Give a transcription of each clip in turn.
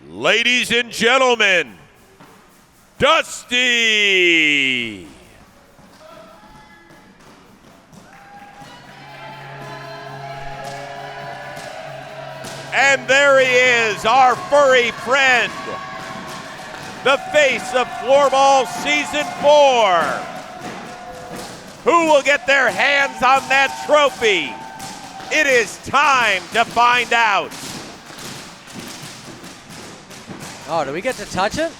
Ladies and gentlemen, Dusty! And there he is, our furry friend, the face of Floorball Season 4. Who will get their hands on that trophy? It is time to find out. Oh, do we get to touch it?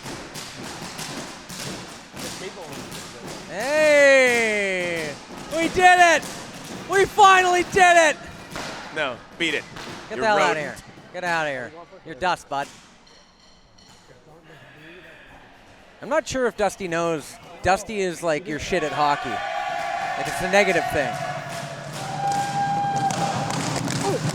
Hey! We did it! We finally did it! No, beat it. Get the hell out of here. Get out of here. You're dust, bud. I'm not sure if Dusty knows. Dusty is like your shit at hockey. Like it's a negative thing.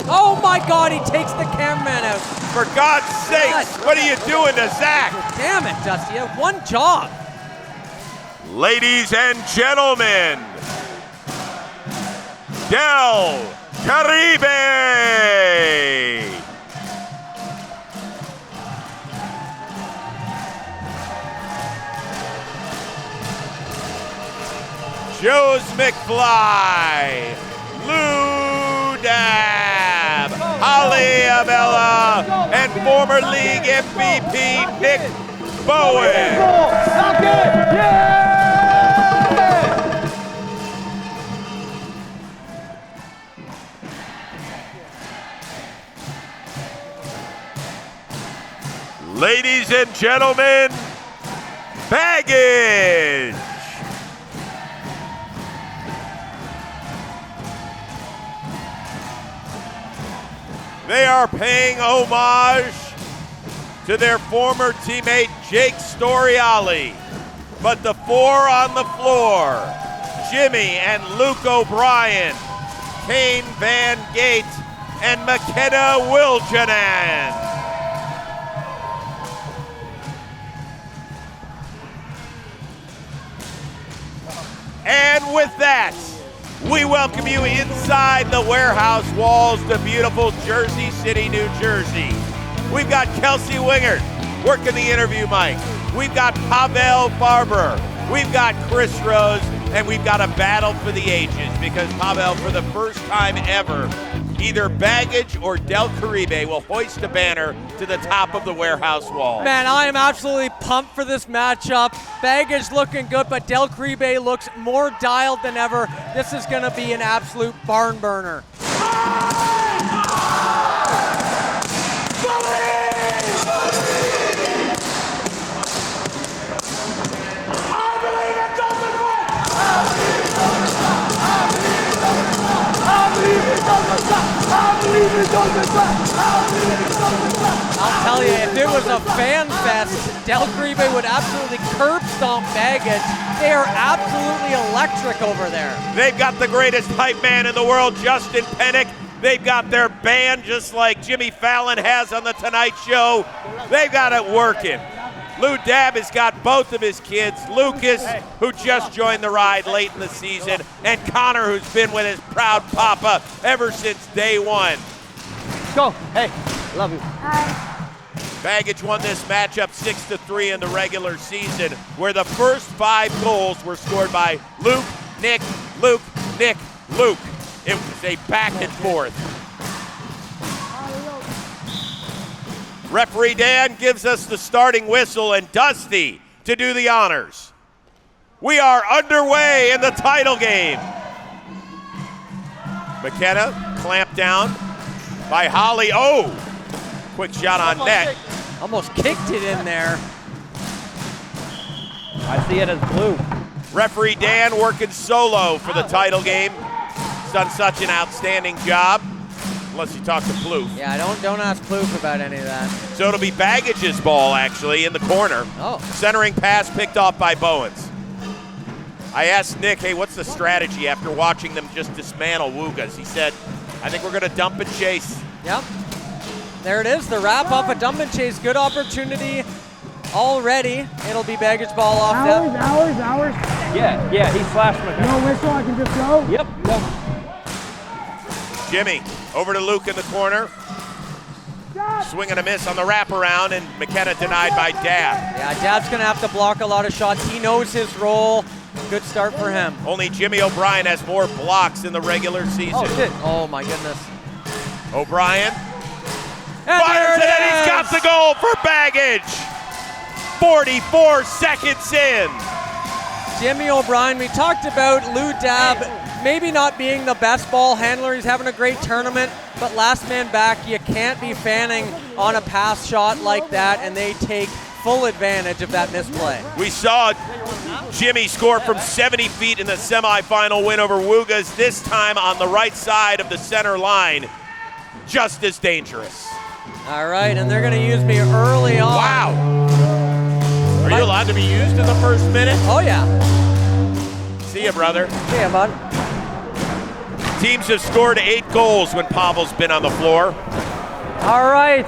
Oh my God, he takes the cameraman out. For God's sakes, what are you doing to Zach? Damn it, Dusty, you have one job. Ladies and gentlemen, Del Caribe! Joez McFly, Lou Dab, Holly Abela, and former league MVP Nick Bowins. Ladies and gentlemen, baggage. They are paying homage to their former teammate Jake Storiali. But the four on the floor, Jimmy and Luke O'Brien, Kane Van Gate, and Makenna Wiljanen. And with that, we welcome you inside the warehouse walls to beautiful Jersey City, New Jersey. We've got Kelsey Wingert working the interview mic. We've got Pavel Barber. We've got Chris Rose, and we've got a battle for the ages because Pavel, for the first time ever, either Baggage or Del Caribe will hoist a banner to the top of the warehouse wall. Man, I am absolutely pumped for this matchup. Baggage looking good, but Del Caribe looks more dialed than ever. This is going to be an absolute barn burner. I'll tell you, if it was a fan fest, Del Caribe would absolutely curb stomp Baggage. They are absolutely electric over there. They've got the greatest hype man in the world, Justin Pennick. They've got their band just like Jimmy Fallon has on The Tonight Show. They've got it working. Lou Dab has got both of his kids, Lucas, who just joined the ride late in the season, and Connor, who's been with his proud papa ever since day one. Go. Hey, love you. Hi. Baggage won this matchup 6-3 in the regular season, where the first 5 goals were scored by Luke, Nick, Luke, Nick, Luke. It was a back and forth. Referee Dan gives us the starting whistle and Dusty to do the honors. We are underway in the title game. Makenna clamped down by Holly. Oh, quick shot on net. Almost kicked it in there. I see it as blue. Referee Dan working solo for the title game. He's done such an outstanding job. Unless you talk to Plouffe. Yeah, don't ask Plouffe about any of that. So it'll be Baggage's ball, actually, in the corner. Oh. Centering pass picked off by Bowins. I asked Nick, hey, what's the strategy after watching them just dismantle Woogas? He said, I think we're going to dump and chase. Yep. There it is, the wrap up, a dump and chase. Good opportunity already. It'll be Baggage ball off net. Hours. Yeah, he slashed my No whistle, I can just go? Yep. Jimmy over to Luke in the corner. Swing and a miss on the wraparound, and Makenna denied by Dab. Yeah, Dab's gonna have to block a lot of shots. He knows his role. Good start for him. Only Jimmy O'Brien has more blocks in the regular season. Oh, shit. Oh, my goodness. O'Brien And fires there it, and he's got the goal for Baggage. 44 seconds in. Jimmy O'Brien, we talked about Lou Dab maybe not being the best ball handler. He's having a great tournament, but last man back, you can't be fanning on a pass shot like that, and they take full advantage of that misplay. We saw Jimmy score from 70 feet in the semifinal win over Wugas, this time on the right side of the center line. Just as dangerous. All right, and they're going to use me early on. Wow. Are you allowed to be used in the first minute? Oh, yeah. See ya, brother. See ya, bud. Teams have scored 8 goals when Pavel's been on the floor. All right.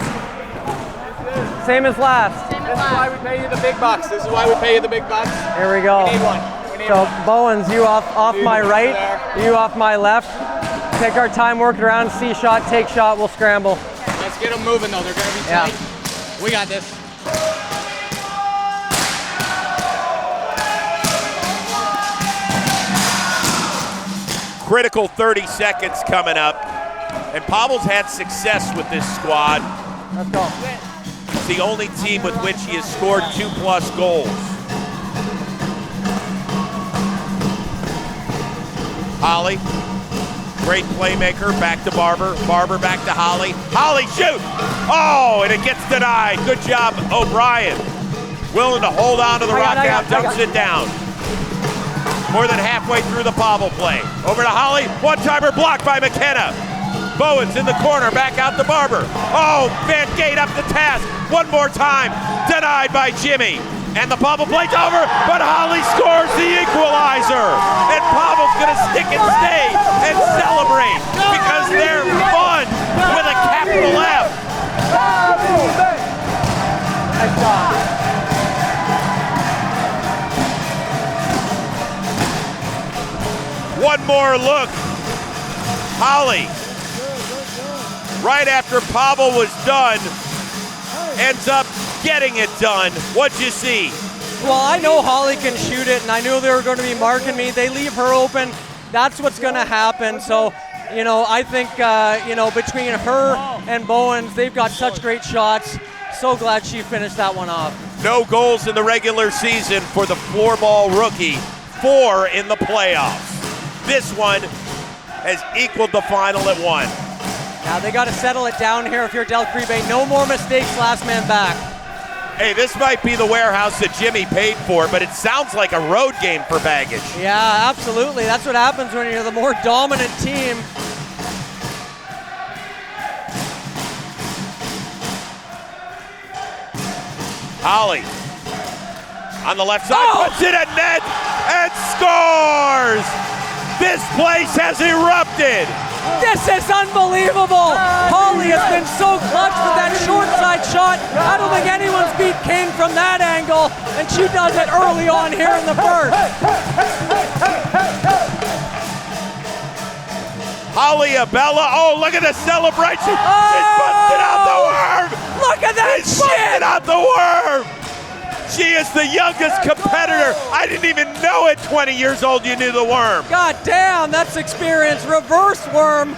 Same as last. This is why we pay you the big bucks. This is why we pay you the big bucks. Here we go. We need one. We need So one. Bowins, you off You my over right, there. you off my left. Take our time, work it around, see shot, take shot, we'll scramble. Let's get them moving though. They're gonna be Yeah. tight. We got this. Critical 30 seconds coming up. And Pavel's had success with this squad. Let's go. It's the only team with which he has scored 2+ goals. Holly, great playmaker, back to Barber. Barber back to Holly. Holly, shoot! Oh, and it gets denied. Good job, O'Brien. Willing to hold on to the rock out, dumps it down. More than halfway through the Pavel play. Over to Holly, one-timer blocked by Makenna. Bowins in the corner, back out to Barber. Oh, Van Gate up the task. One more time, denied by Jimmy. And the Pavel play's over, but Holly scores the equalizer. And Pavel's gonna stick and stay and celebrate because they're fun with a capital F. Nice job. One more look. Holly, right after Pavel was done, ends up getting it done. What'd you see? Well, I know Holly can shoot it, and I knew they were going to be marking me. They leave her open. That's what's going to happen. So, you know, I think, you know, between her and Bowins, they've got such great shots. So glad she finished that one off. No goals in the regular season for the floorball rookie. 4 in the playoffs. This one has equaled the final at 1. Now they got to settle it down here if you're Del Caribe. No more mistakes, last man back. Hey, this might be the warehouse that Jimmy paid for, but it sounds like a road game for Baggage. Yeah, absolutely. That's what happens when you're the more dominant team. Holly on the left side, puts it at net and scores! This place has erupted! This is unbelievable! Holly has been so clutch with that short side shot. I don't think anyone's beat Kane from that angle, and she does it early on here in the first. Holly Abela, oh, look at the celebration! She's busted out the worm! Look at that She's busted shit! out the worm! She is the youngest competitor. I didn't even know at 20 years old you knew the worm. God damn, that's experience. Reverse worm.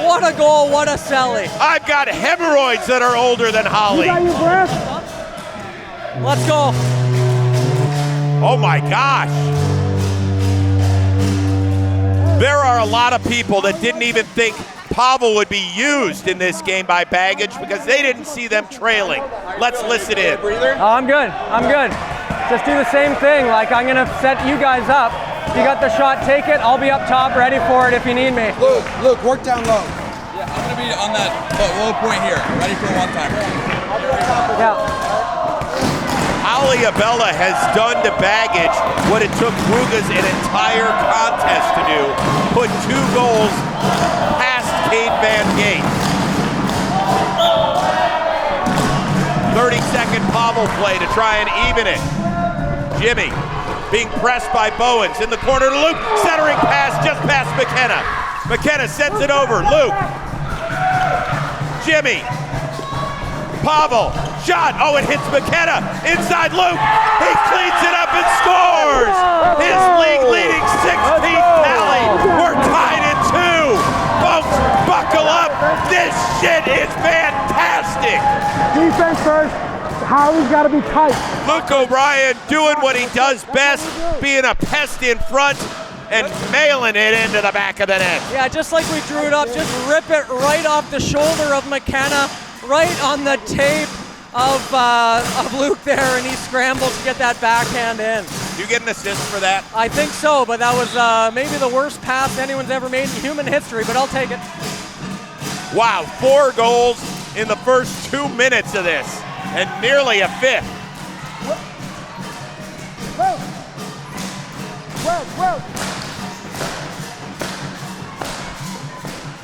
What a goal, what a celly. I've got hemorrhoids that are older than Holly. You got your breath? Let's go. Oh my gosh. There are a lot of people that didn't even think Pavel would be used in this game by Baggage because they didn't see them trailing. Let's listen in. Oh, I'm good. Just do the same thing. Like, I'm gonna set you guys up. If you got the shot, take it. I'll be up top, ready for it if you need me. Luke, work down low. Yeah, I'm gonna be on that low point here, ready for one timer. Yeah. Holly Abela has done to Baggage what it took Wugas an entire contest to do. Put 2 goals past Kane Van Gate. 30-second Pavel play to try and even it. Jimmy being pressed by Bowins in the corner to Luke. Centering pass just past Makenna. Makenna sends it over. Luke. Jimmy. Pavel, shot. Oh, it hits Makenna. Inside Luke. He cleans it up and scores. His league-leading 6-peat tally. We're tied at 2. Folks, buckle up. This shit is fantastic. Defense first. Howie's got to be tight. Luke O'Brien doing what he does best, being a pest in front and mailing it into the back of the net. Yeah, just like we drew it up, just rip it right off the shoulder of Makenna, right on the tape of Luke there, and he scrambles to get that backhand in. You get an assist for that? I think so, but that was maybe the worst pass anyone's ever made in human history, but I'll take it. Wow, 4 goals in the first 2 minutes of this, and nearly a 5th.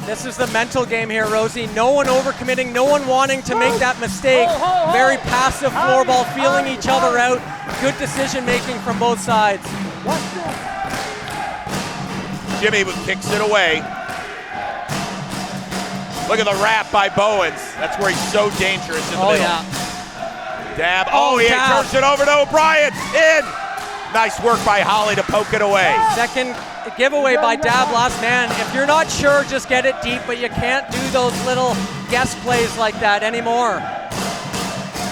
This is the mental game here, Rosie. No one overcommitting, no one wanting to make that mistake. Very passive floorball, feeling each other out. Good decision making from both sides. Jimmy kicks it away. Look at the wrap by Bowins. That's where he's so dangerous in the middle. Yeah. Dab. Oh, he dab. turns it over to O'Brien. In. Nice work by Holly to poke it away. Second giveaway by Dab, last man. If you're not sure, just get it deep, but you can't do those little guess plays like that anymore.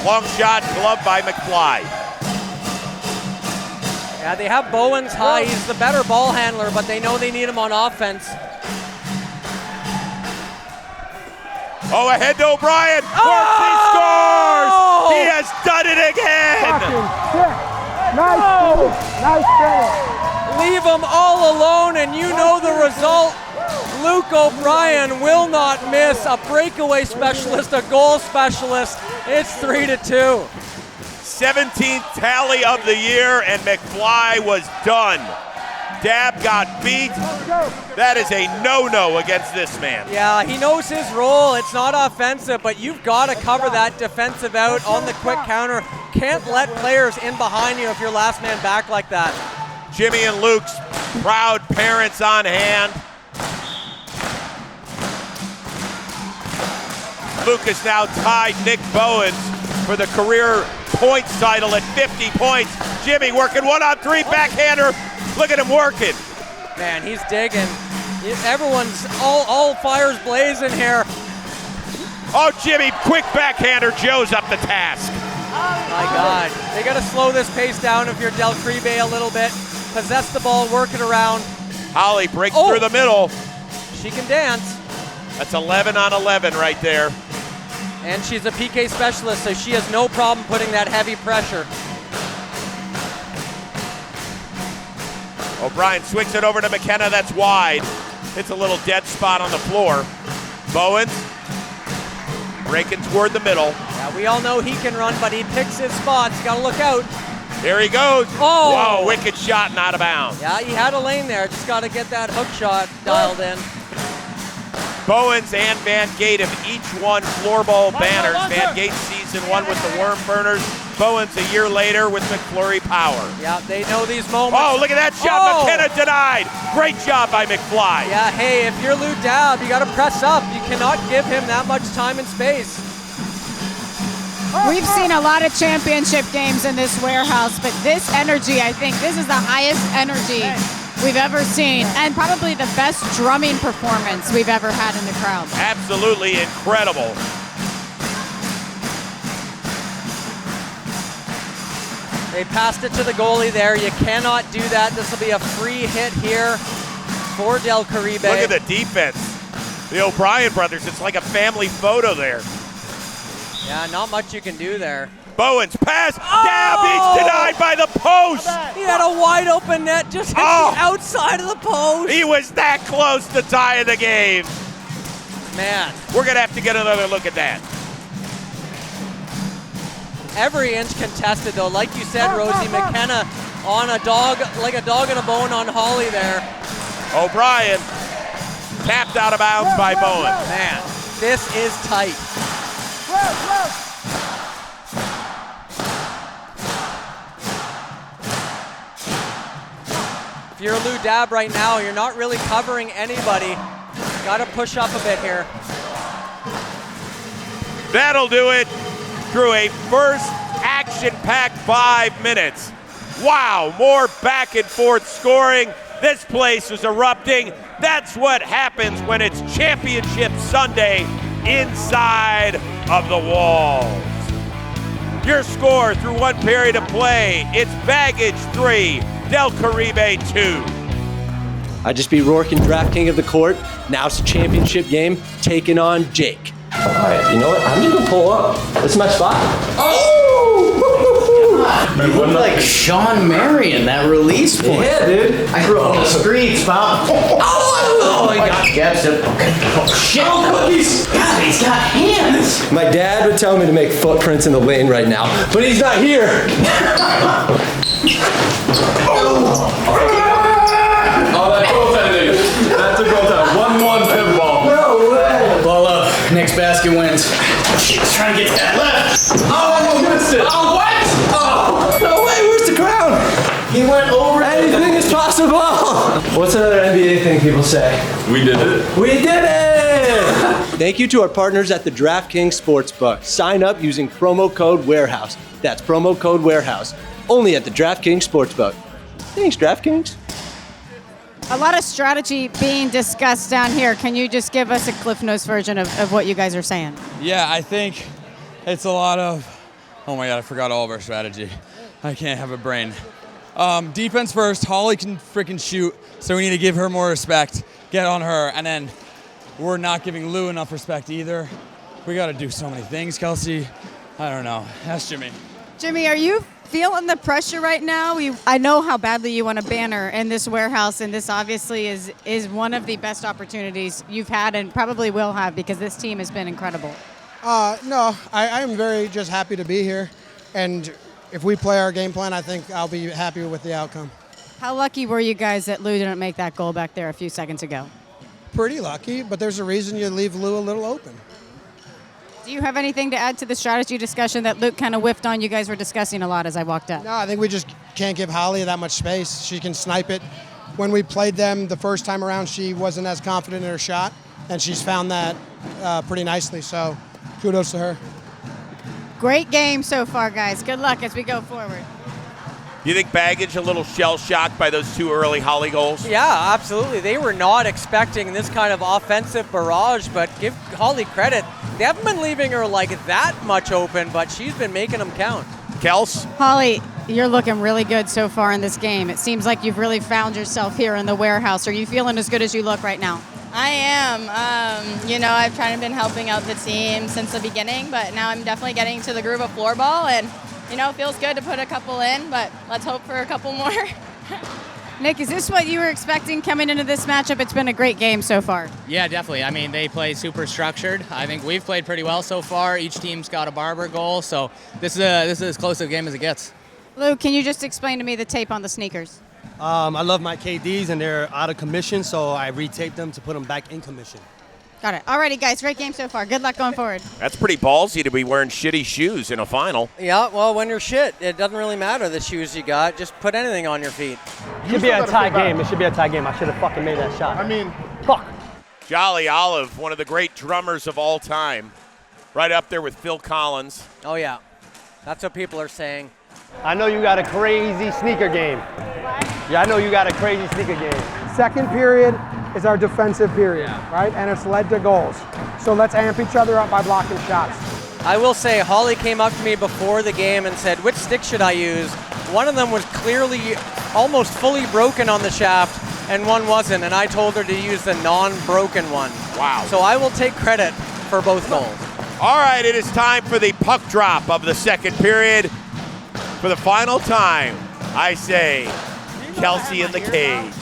Long shot, glove by McFly. Yeah, they have Bowins high. He's the better ball handler, but they know they need him on offense. Oh, ahead to O'Brien. He scores! He has done it again! Nice move. Nice finish. Leave them all alone, and you know the result. Luke O'Brien will not miss. A breakaway specialist, a goal specialist. It's 3-2. 17th tally of the year, and McFly was done. Dab got beat. That is a no-no against this man. Yeah, he knows his role. It's not offensive, but you've got to cover that defensive out on the quick counter. Can't let players in behind you if you're last man back like that. Jimmy and Luke's proud parents on hand. Luke has now tied Nick Bowins for the career points title at 50 points. Jimmy working 1-on-3 backhander. Look at him working. Man, he's digging. Everyone's all fires blazing here. Oh, Jimmy, quick backhander. Joez up the task. My God. They got to slow this pace down if you're Del Karibe a little bit. Possess the ball, work it around. Holly breaks through the middle. She can dance. That's 11-on-11 right there. And she's a PK specialist, so she has no problem putting that heavy pressure. O'Brien swings it over to Makenna, that's wide. It's a little dead spot on the floor. Bowins breaking toward the middle. Yeah, we all know he can run, but he picks his spots. Got to look out. Here he goes. Oh! Whoa, wicked shot and out of bounds. Yeah, he had a lane there. Just got to get that hook shot dialed in. Bowins and Van Gate have each won floorball banners. Van Gate season 1 with the Worm Burners. Bowins a year later with McFlurry Power. Yeah, they know these moments. Oh, look at that shot. Makenna denied. Great job by McFly. Yeah, hey, if you're Lou Dab, you got to press up. You cannot give him that much time and space. We've seen a lot of championship games in this warehouse, but this energy, I think, this is the highest energy we've ever seen, and probably the best drumming performance we've ever had in the crowd. Absolutely incredible. They passed it to the goalie there. You cannot do that. This will be a free hit here for Del Karibe. Look at the defense. The O'Brien brothers, it's like a family photo there. Yeah, not much you can do there. Bowins pass, Dab, he's denied by the post. He had a wide open net, just hit the outside of the post. He was that close to tying the game. Man. We're gonna have to get another look at that. Every inch contested though, like you said, Rosie. Makenna on a dog, like a dog and a bone on Holly there. O'Brien tapped out of bounds by Bowins. Man, this is tight. If you're Lou Dab right now, you're not really covering anybody. Got to push up a bit here. That'll do it. through a first action-packed 5 minutes. Wow, more back and forth scoring. This place is erupting. That's what happens when it's Championship Sunday inside of the walls. Your score through 1 period of play, it's Baggage 3, Del Caribe 2. I just beat Rourke in Draft King of the Court. Now it's a championship game, taking on Jake. All right, you know what? I'm just gonna pull up. This is my spot. Oh! You look like Sean Marion, that release point. Yeah, dude. I grew up on the streets, Bob. Oh, my God. Gets it. Oh, shit. Oh, cookies. God, he's got hands. My dad would tell me to make footprints in the lane right now, but he's not here. Oh, that's goaltending. That's a goaltend. 1-1 pinball. No way. Ball up. Next basket wins. Oh, shit. He's trying to get to that left. Oh, you missed it. Oh, what? Oh, no way. Where's the crown? He went over. Anything is possible. What's another NBA thing people say? We did it. We did it! Thank you to our partners at the DraftKings Sportsbook. Sign up using promo code WAREHOUSE. That's promo code WAREHOUSE. Only at the DraftKings Sportsbook. Thanks, DraftKings. A lot of strategy being discussed down here. Can you just give us a Cliff Notes version of what you guys are saying? Yeah, I think it's a lot of, oh my God, I forgot all of our strategy. I can't have a brain. Defense first, Holly can freaking shoot, so we need to give her more respect, get on her, and then we're not giving Lou enough respect either. We got to do so many things, Kelsey. I don't know. Ask Jimmy. Jimmy, are you feeling the pressure right now? I know how badly you want a banner in this warehouse, and this obviously is one of the best opportunities you've had and probably will have because this team has been incredible. No, I am very just happy to be here. And if we play our game plan, I think I'll be happy with the outcome. How lucky were you guys that Lou didn't make that goal back there a few seconds ago? Pretty lucky, but there's a reason you leave Lou a little open. Do you have anything to add to the strategy discussion that Luke kind of whiffed on? You guys were discussing a lot as I walked up. No, I think we just can't give Holly that much space. She can snipe it. When we played them the first time around, she wasn't as confident in her shot, and she's found that pretty nicely, so kudos to her. Great game so far, guys. Good luck as we go forward. You think Baggage a little shell-shocked by those 2 early Holly goals? Yeah, absolutely. They were not expecting this kind of offensive barrage, but give Holly credit. They haven't been leaving her like that much open, but she's been making them count. Kels? Holly, you're looking really good so far in this game. It seems like you've really found yourself here in the warehouse. Are you feeling as good as you look right now? I am. I've kind of been helping out the team since the beginning, but now I'm definitely getting to the groove of floorball, and it feels good to put a couple in, but let's hope for a couple more. Nick, is this what you were expecting coming into this matchup? It's been a great game so far. Yeah, definitely. I mean, they play super structured. I think we've played pretty well so far. Each team's got a Barber goal, so this is as close a game as it gets. Lou, can you just explain to me the tape on the sneakers? I love my KDs, and they're out of commission, so I retaped them to put them back in commission. Got it. Alrighty, guys. Great game so far. Good luck going forward. That's pretty ballsy to be wearing shitty shoes in a final. Yeah, well, when you're shit, it doesn't really matter the shoes you got. Just put anything on your feet. It should be a tie game. It should be a tie game. I should have fucking made that shot. I mean, fuck. Jolly Olive, one of the great drummers of all time. Right up there with Phil Collins. Oh, yeah. That's what people are saying. I know you got a crazy sneaker game. Yeah, I know you got a crazy sneaker game. second period is our defensive period, right? And it's led to goals. So let's amp each other up by blocking shots. I will say, Holly came up to me before the game and said, which stick should I use? One of them was clearly almost fully broken on the shaft, and one wasn't, and I told her to use the non-broken one. Wow. So I will take credit for both goals. All right, it is time for the puck drop of the second period. For the final time, I say, Kelsey in the cage.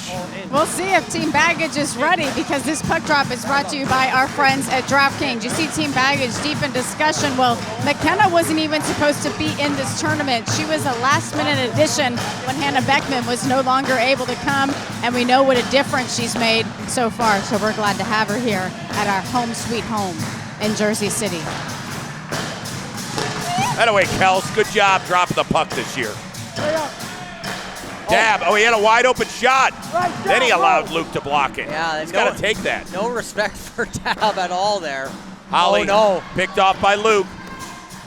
We'll see if Team Baggage is ready, because this puck drop is brought to you by our friends at DraftKings. You see Team Baggage deep in discussion. Well, Makenna wasn't even supposed to be in this tournament. She was a last-minute addition when Hannah Beckman was no longer able to come, and we know what a difference she's made so far. So we're glad to have her here at our home sweet home in Jersey City. That away, Kels. Good job dropping the puck this year. Dab. Oh, he had a wide open shot. Then he allowed Luke to block it. Yeah, he's got to take that. No respect for Dab at all there. Holly oh, no. picked off by Luke.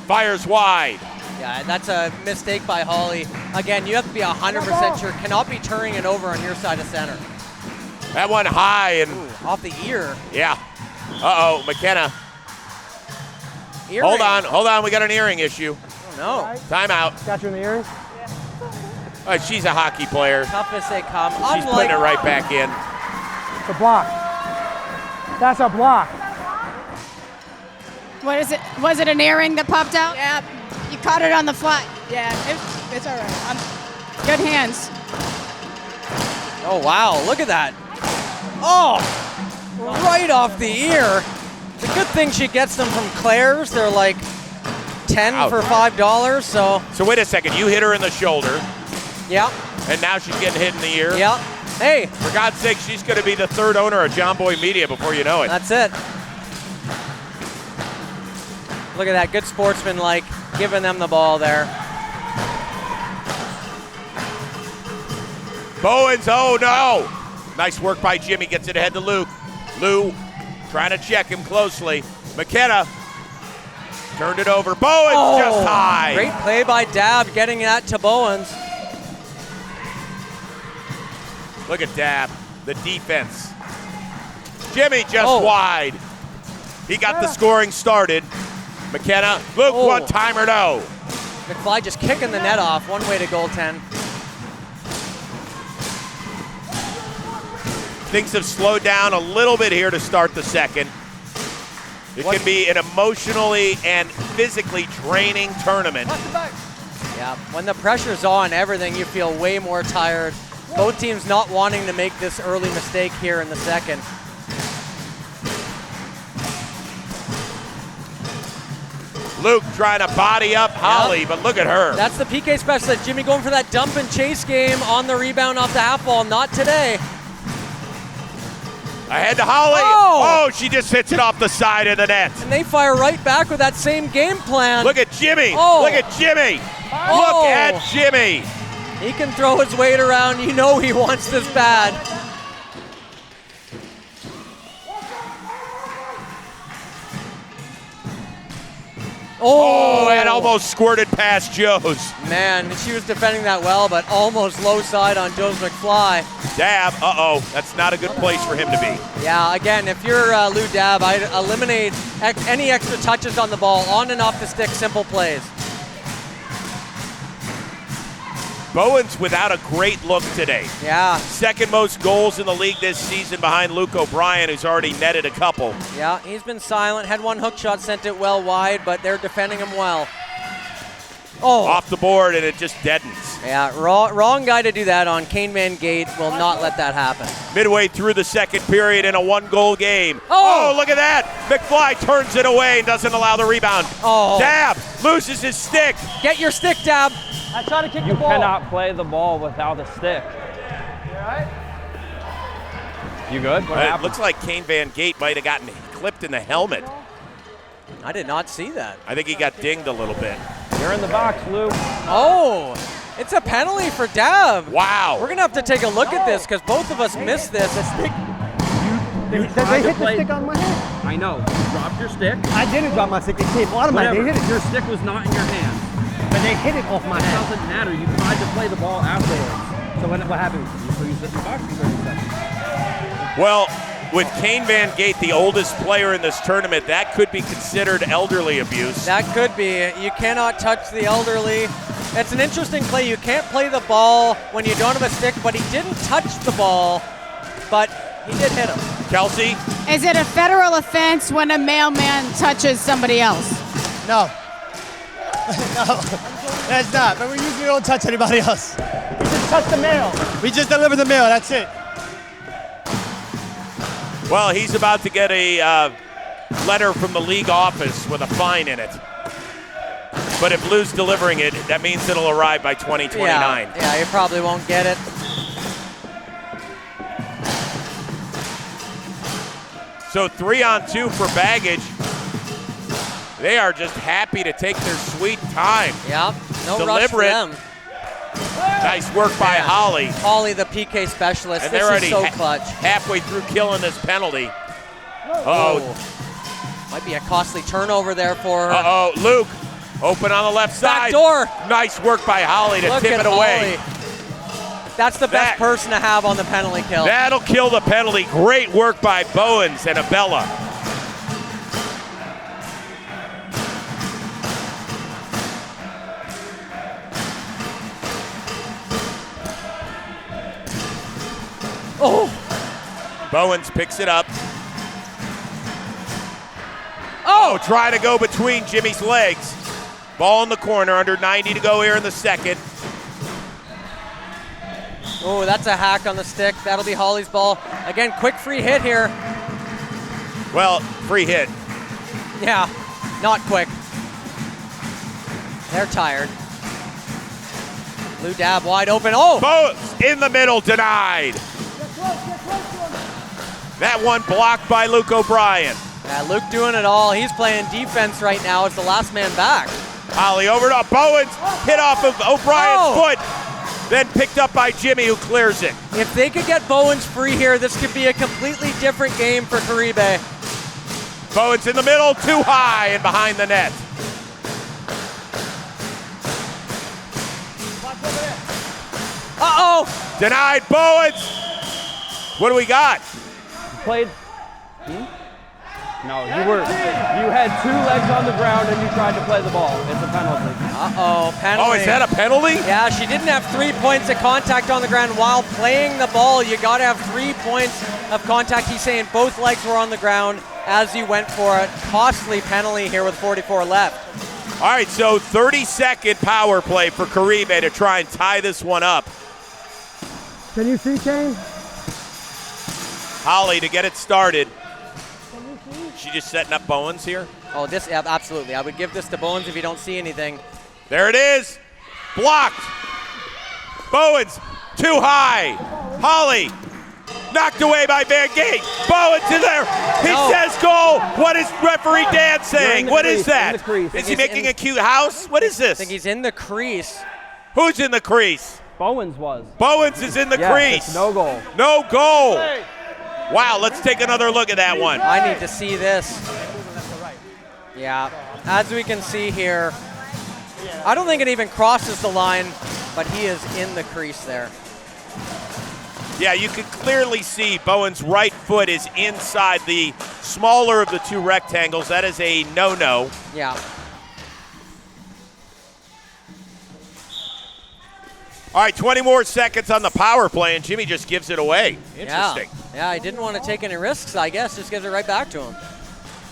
Fires wide. Yeah, that's a mistake by Holly. Again, you have to be 100% sure. Cannot be turning it over on your side of center. That one high and off the ear. Yeah. Uh-oh, Makenna. Earring. Hold on. We got an earring issue. Oh, no. Timeout. Got you in the earring? She's a hockey player. Tough as they come. She's putting it right back in. It's a block. That's a block. What is it? Was it an earring that popped out? Yeah. You caught it on the fly. Yeah, it's all right. Good hands. Oh, wow. Look at that. Oh, right off the ear. It's a good thing she gets them from Claire's. They're like 10 for $5. So wait a second. You hit her in the shoulder. Yeah. And now she's getting hit in the ear. Yeah. Hey. For God's sake, she's going to be the third owner of John Boy Media before you know it. That's it. Look at that. Good sportsman-like, giving them the ball there. Bowins, oh no! Nice work by Jimmy, gets it ahead to Luke. Lou trying to check him closely. Makenna turned it over. Bowins just high. Great play by Dab, getting that to Bowins. Look at Dab, the defense. Jimmy just wide. He got the scoring started. Makenna, Luke, one-timer, no. McFly just kicking the net off. One way to goaltend. Things have slowed down a little bit here to start the second. It can be an emotionally and physically draining tournament. Yeah, when the pressure's on everything, you feel way more tired. Both teams not wanting to make this early mistake here in the second. Luke trying to body up Holly, but look at her. That's the PK specialist. Jimmy going for that dump and chase game on the rebound off the half wall. Not today. Ahead to Holly. Oh, she just hits it off the side of the net. And they fire right back with that same game plan. Look at Jimmy. Oh. Look at Jimmy. Look at Jimmy. He can throw his weight around. You know he wants this bad. Oh, and almost squirted past Joez. Man, she was defending that well, but almost low side on Joez McFly. Dab, that's not a good place for him to be. Yeah, again, if you're Lou Dab, I'd eliminate any extra touches on the ball, on and off the stick, simple plays. Bowins without a great look today. Yeah. Second most goals in the league this season behind Luke O'Brien, who's already netted a couple. Yeah, he's been silent. Had one hook shot, sent it well wide, but they're defending him well. Oh. Off the board, and it just deadens. Yeah, wrong guy to do that on. Kane Van Gate will not let that happen. Midway through the second period in a one-goal game. Oh, look at that. McFly turns it away and doesn't allow the rebound. Oh. Dab loses his stick. Get your stick, Dab. I try to kick the ball. You cannot play the ball without a stick. You all right? You good? What It happened? looks like Kane Van Gate might have gotten clipped in the helmet. I did not see that. I think he got dinged a little bit. You're in the box, Lou. Oh, it's a penalty for Dab. Wow. We're going to have to take a look at this because both of us missed this. They hit the stick on my hand. I know. You dropped your stick. I didn't drop my stick. It came out of my hand. They hit it. Your stick was not in your hand. But they hit it off my It hand. doesn't matter. You tried to play the ball afterwards. So what happened? You sit in the box for 30 seconds. Well, with Kane Van Gate, the oldest player in this tournament, that could be considered elderly abuse. That could be. You cannot touch the elderly. It's an interesting play. You can't play the ball when you don't have a stick, but he didn't touch the ball, but he did hit him. Kelsey? Is it a federal offense when a mailman touches somebody else? No. No, that's not. But we usually don't touch anybody else. We just touched the mail. We just deliver the mail, that's it. Well, he's about to get a letter from the league office with a fine in it. But if Lou's delivering it, that means it'll arrive by 2029. Yeah, he probably won't get it. So 3-on-2 for Baggage. They are just happy to take their sweet time. Yeah, no Deliver rush for it. them. Nice work by Holly. Holly, the PK specialist. And this they're already is so clutch. halfway through killing this penalty. Oh. Might be a costly turnover there for her. Luke Open on the left side. Back door. Nice work by Holly to Look tip at it away. Holly. That's the best person to have on the penalty kill. That'll kill the penalty. Great work by Bowins and Abela. Oh! Bowins picks it up. Oh! Trying to go between Jimmy's legs. Ball in the corner, under 90 to go here in the second. Oh, that's a hack on the stick. That'll be Holly's ball. Again, quick free hit here. Well, free hit. Yeah, not quick. They're tired. Blue dab wide open. Oh! Bowins in the middle, denied. That one blocked by Luke O'Brien. Yeah, Luke doing it all. He's playing defense right now as the last man back. Holly over to Bowins, hit off of O'Brien's foot, then picked up by Jimmy, who clears it. If they could get Bowins free here, this could be a completely different game for Kuribbe. Bowins in the middle, too high and behind the net. Uh-oh! Denied Bowins. What do we got? Played. No, you had 2 legs on the ground and you tried to play the ball. It's a penalty. Uh-oh, penalty. Oh, is that a penalty? Yeah, she didn't have 3 points of contact on the ground while playing the ball. You got to have 3 points of contact. He's saying both legs were on the ground as you went for it. Costly penalty here with 44 left. All right, so 30-second power play for Caribe to try and tie this one up. Can you see, Kane? Holly to get it started. She just setting up Bowins here? Oh, this, yeah, absolutely. I would give this to Bowins if you don't see anything. There it is. Blocked. Bowins, too high. Holly, knocked away by Van Gate. Bowins is there. He says goal. What is referee Dan saying? What is that? Is he making a cute house? What is this? I think he's in the crease. Who's in the crease? Bowins was. Bowins is in the crease. It's no goal. No goal. Wow, let's take another look at that one. I need to see this. Yeah, as we can see here, I don't think it even crosses the line, but he is in the crease there. Yeah, you can clearly see Bowins' right foot is inside the smaller of the 2 rectangles. That is a no-no. Yeah. All right, 20 more seconds on the power play, and Jimmy just gives it away. Interesting. Yeah, he didn't want to take any risks, I guess. Just gives it right back to him.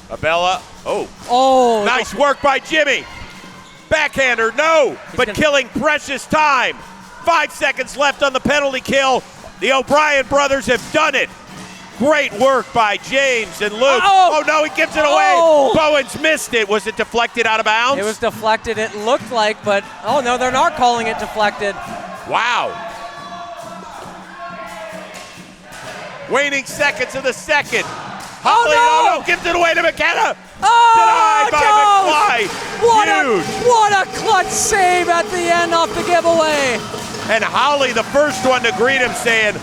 Abela, Oh. Nice work by Jimmy. Backhander, no, but killing precious time. 5 seconds left on the penalty kill. The O'Brien brothers have done it. Great work by James and Luke. Oh no, he gives it away. Bowins missed it. Was it deflected out of bounds? It was deflected, it looked like, but oh no, they're not calling it deflected. Wow. Waning seconds of the second. Holly, no, gives it away to Makenna. Denied by McFly. What a clutch save at the end off the giveaway. And Holly, the first one to greet him, saying,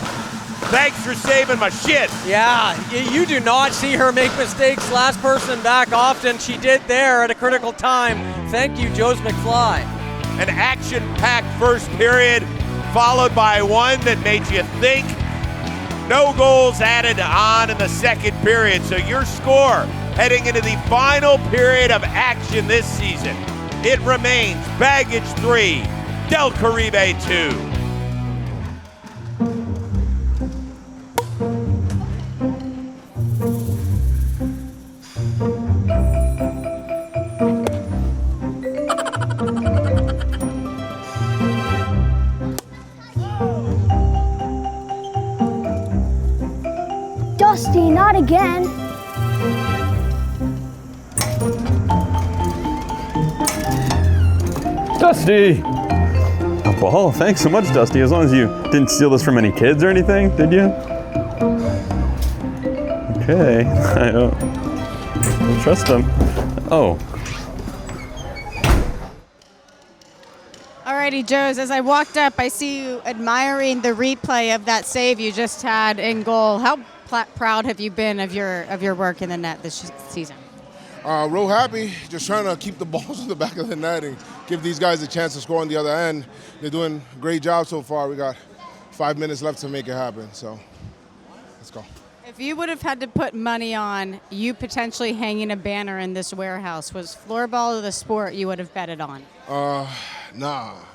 thanks for saving my shit. Yeah, you do not see her make mistakes. Last person back often. She did there at a critical time. Thank you, Joez McFly. An action-packed first period, followed by one that made you think. No goals added on in the second period. So your score heading into the final period of action this season, it remains Baggage 3, Del Caribe 2. Dusty, not again. Dusty! A ball? Thanks so much, Dusty. As long as you didn't steal this from any kids or anything, did you? Okay. I don't trust them. Oh. Alrighty, Joez, as I walked up, I see you admiring the replay of that save you just had in goal. How proud have you been of your work in the net this season? Real happy, just trying to keep the balls in the back of the net and give these guys a chance to score on the other end. They're doing a great job so far. We got 5 minutes left to make it happen, so let's go. If you would have had to put money on you potentially hanging a banner in this warehouse, was floorball the sport you would have betted on? Nah.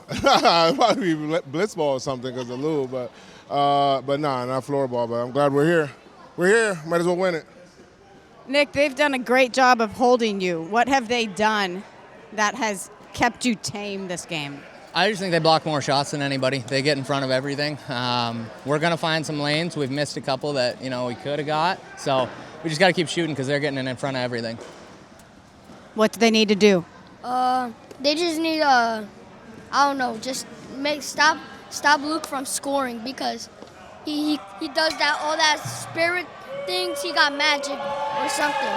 Probably Blitzball or something because of Lou, but nah, not floorball. But I'm glad we're here. We're here. Might as well win it. Nick, they've done a great job of holding you. What have they done that has kept you tame this game? I just think they block more shots than anybody. They get in front of everything. We're going to find some lanes. We've missed a couple that, we could have got. So we just got to keep shooting because they're getting in front of everything. What do they need to do? They just need just stop Luke from scoring because he does all that spirit things. He got magic or something.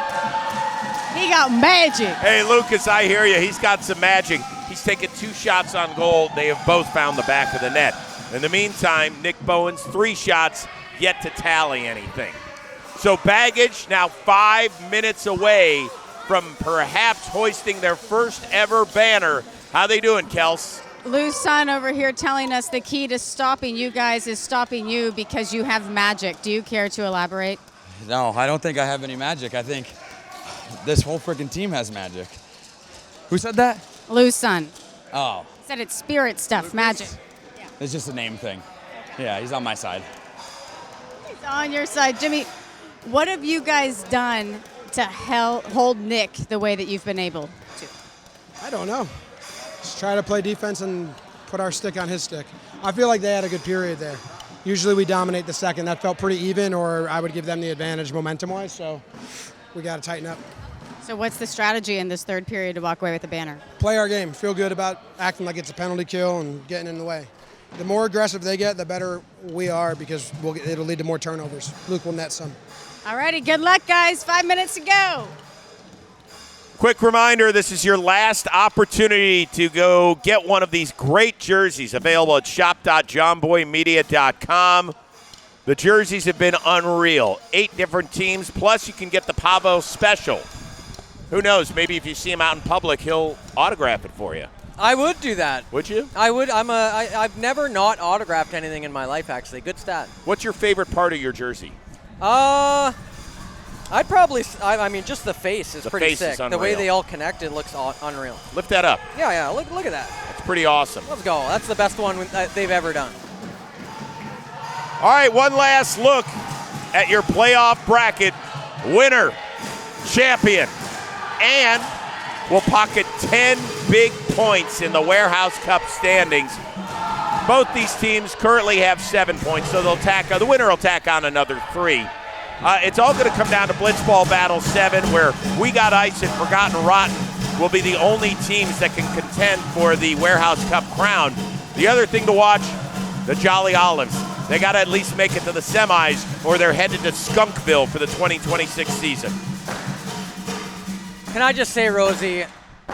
He got magic. Hey, Lucas, I hear you. He's got some magic. He's taken 2 shots on goal. They have both found the back of the net. In the meantime, Nick Bowins, 3 shots, yet to tally anything. So Baggage now 5 minutes away from perhaps hoisting their first ever banner. How they doing, Kels? Lou's son over here telling us the key to stopping you guys is stopping you because you have magic. Do you care to elaborate? No, I don't think I have any magic. I think this whole freaking team has magic. Who said that? Lou's son. Oh. Said it's spirit stuff, magic. It's just a name thing. Yeah, he's on my side. He's on your side. Jimmy, what have you guys done to hold Nick the way that you've been able to? I don't know. Just try to play defense and put our stick on his stick. I feel like they had a good period there. Usually we dominate the second. That felt pretty even, or I would give them the advantage momentum-wise, so we got to tighten up. So what's the strategy in this third period to walk away with the banner? Play our game. Feel good about acting like it's a penalty kill and getting in the way. The more aggressive they get, the better we are because it'll lead to more turnovers. Luke will net some. All righty, good luck, guys. 5 minutes to go. Quick reminder, this is your last opportunity to go get one of these great jerseys available at shop.johnboymedia.com. The jerseys have been unreal. 8 different teams, plus you can get the Pavel special. Who knows, maybe if you see him out in public, he'll autograph it for you. I would do that. Would you? I would. I've never not autographed anything in my life, actually. Good stat. What's your favorite part of your jersey? I'd probably, just the face is pretty face sick. is unreal. The way they all connected looks unreal. Lift that up. Yeah, look at that. That's pretty awesome. Let's go. That's the best one they've ever done. All right, one last look at your playoff bracket. Winner, champion, and will pocket 10 big points in the Warehouse Cup standings. Both these teams currently have 7 points, so the winner will tack on another 3. It's all going to come down to Blitzball Battle 7, where We Got Ice and Forgotten Rotten will be the only teams that can contend for the Warehouse Cup crown. The other thing to watch, the Jolly Olives. They got to at least make it to the semis, or they're headed to Skunkville for the 2026 season. Can I just say, Rosie,